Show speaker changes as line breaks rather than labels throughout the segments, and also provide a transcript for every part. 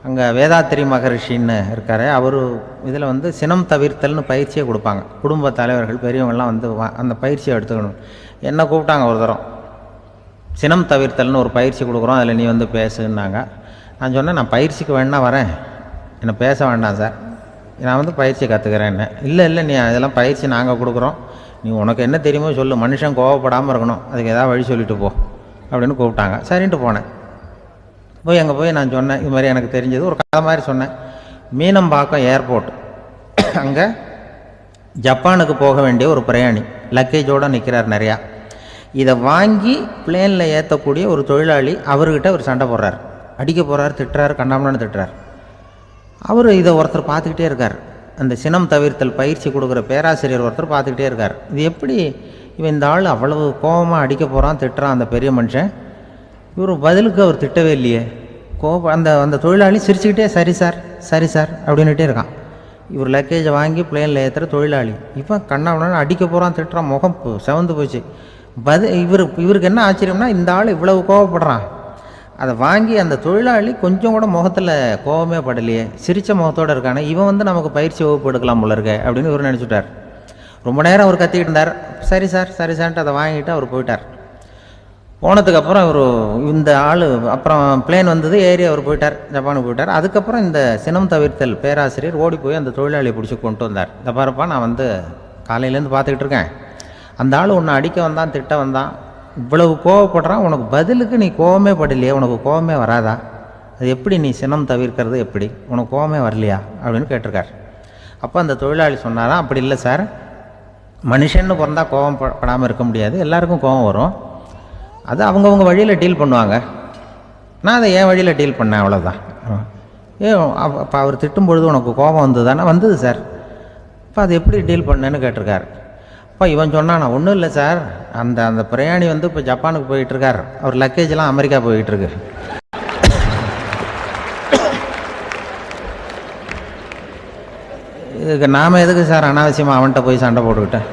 அங்கே வேதாத்திரி மகரிஷின்னு இருக்கார். அவர் இதில் வந்து சினம் தவிர்த்தல்னு பயிற்சியை கொடுப்பாங்க. குடும்ப தலைவர்கள் பெரியவங்கள்லாம் வந்து அந்த பயிற்சியை எடுத்துக்கணும். என்ன கூப்பிட்டாங்க ஒரு தரம், சினம் தவிர்த்தல்னு ஒரு பயிற்சி கொடுக்குறோம், அதில் நீ வந்து பேசுன்னாங்க. நான் சொன்னேன், நான் பயிற்சிக்கு வேணா வரேன், என்னை பேச வேண்டாம் சார், நான் வந்து பயிற்சி கற்றுக்கிறேன். என்ன இல்லை நீ அதெல்லாம் பயிற்சி நாங்கள் கொடுக்குறோம், நீ உனக்கு என்ன தெரியுமோ சொல்லு, மனுஷன் கோவப்படாமல் இருக்கணும், அதுக்கு ஏதாவது வழி சொல்லிட்டு போ அப்படின்னு கூப்பிட்டாங்க. சரின்ட்டு போனேன். போய் அங்கே போய் நான் சொன்னேன், இது மாதிரி எனக்கு தெரிஞ்சது ஒரு கதை மாதிரி சொன்னேன். மீனம்பாக்கம் ஏர்போர்ட், அங்கே ஜப்பானுக்கு போக வேண்டிய ஒரு பிரயாணி லக்கேஜோடு நிற்கிறார் நிறையா. இதை வாங்கி பிளேனில் ஏற்றக்கூடிய ஒரு தொழிலாளி அவர்கிட்ட ஒரு சண்டை போடுறார், அடிக்க போகிறார், திட்டுறாரு, கண்ணாமண்ணு திட்டுறார். அவர் இதை ஒருத்தர் பார்த்துக்கிட்டே இருக்கார். அந்த சினம் தவிர்த்தல் பயிற்சி கொடுக்குற பேராசிரியர் ஒருத்தர் பார்த்துக்கிட்டே இருக்கார். இது எப்படி இவன் இந்த ஆள் அவ்வளவு கோபமாக அடிக்க போகிறான், திட்டுறான் அந்த பெரிய மனுஷன், இவர் பதிலுக்கு அவர் திட்டவே இல்லையே. அந்த தொழிலாளி சிரிச்சுக்கிட்டே சரி சார் அப்படின்னுட்டே இருக்கான். இவர் லக்கேஜை வாங்கி பிளேனில் ஏற்றுற தொழிலாளி இவன் கண்ணாமண்ணு அடிக்க போகிறான், திட்டுறான், முகம் செவந்து போச்சு. இவருக்கு என்ன ஆச்சரியம்னா, இந்த ஆள் இவ்வளவு கோவப்படுறான், அதை வாங்கி அந்த தொழிலாளி கொஞ்சம் கூட முகத்தில் கோபமே படலையே, சிரித்த முகத்தோடு இருக்கானே, இவன் வந்து நமக்கு பயிற்சி வகுப்பு எடுக்கலாம் போல இருக்க அப்படின்னு இவர் நினச்சிட்டார். ரொம்ப நேரம் அவர் கத்திக்கிட்டு இருந்தார். சரி சார்ன்ட்டு அதை வாங்கிட்டு அவர் போயிட்டார். போனதுக்கப்புறம் இவர் இந்த ஆள் அப்புறம் பிளேன் வந்தது, ஏறி அவர் போயிட்டார், ஜப்பானுக்கு போயிட்டார். அதுக்கப்புறம் இந்த சினம் தவிர்த்தல் பேராசிரியர் ஓடி போய் அந்த தொழிலாளியை பிடிச்சி கொண்டு வந்தார். இந்த பாருப்பா, நான் வந்து காலையிலேருந்து பார்த்துக்கிட்டு இருக்கேன், அந்த ஆள் உன்னை அடிக்க வந்தான், திட்ட வந்தான், இவ்வளவு கோவப்படுறான், உனக்கு பதிலுக்கு நீ கோவமே படலையே, உனக்கு கோவமே வராதா, அது எப்படி நீ சினம் தவிர்க்கிறது, எப்படி உனக்கு கோவமே வரலையா அப்படின்னு கேட்டிருக்கார். அப்போ அந்த தொழிலாளி சொன்னாராம், அப்படி இல்லை சார், மனுஷன்னு பிறந்தா கோவம் படாமல் இருக்க முடியாது, எல்லாருக்கும் கோவம் வரும், அது அவங்கவுங்க வழியில் டீல் பண்ணுவாங்க, நான் அதை என் வழியில் டீல் பண்ணேன், அவ்வளோதான். அப்போ அவர் திட்டும் பொழுது உனக்கு கோபம் வந்ததுதானே? வந்தது சார். இப்போ அது எப்படி டீல் பண்ணேன்னு கேட்டிருக்கார். அப்போ இவன் சொன்னான், நான் ஒன்றும் இல்லை சார், அந்த பிரயாணி வந்து இப்போ ஜப்பானுக்கு போயிட்டுருக்கார், அவர் லக்கேஜெலாம் அமெரிக்கா போயிட்டுருக்கு, இதுக்கு நாம் எதுக்கு சார் அனாவசியமாக அவன்கிட்ட போய் சண்டை போட்டுக்கிட்டேன்,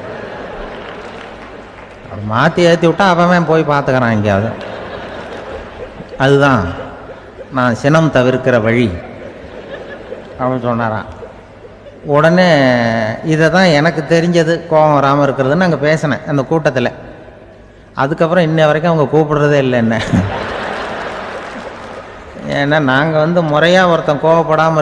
அவர் மாற்றி ஏற்றி விட்டா அவன் போய் பார்த்துக்கிறான் எங்கேயாவது, அதுதான் நான் சினம் தவிர்க்கிற வழி அப்படின்னு சொன்னாரான். உடனே இதை தான் எனக்கு தெரிஞ்சது கோபம் வராமல் இருக்கிறதுன்னு அங்கே பேசினேன் அந்த கூட்டத்தில். அதுக்கப்புறம் இன்ன வரைக்கும் அவங்க கூப்பிடுறதே இல்லை என்ன. ஏன்னா நாங்கள் வந்து முறையாக ஒருத்தன் கோவப்படாமல்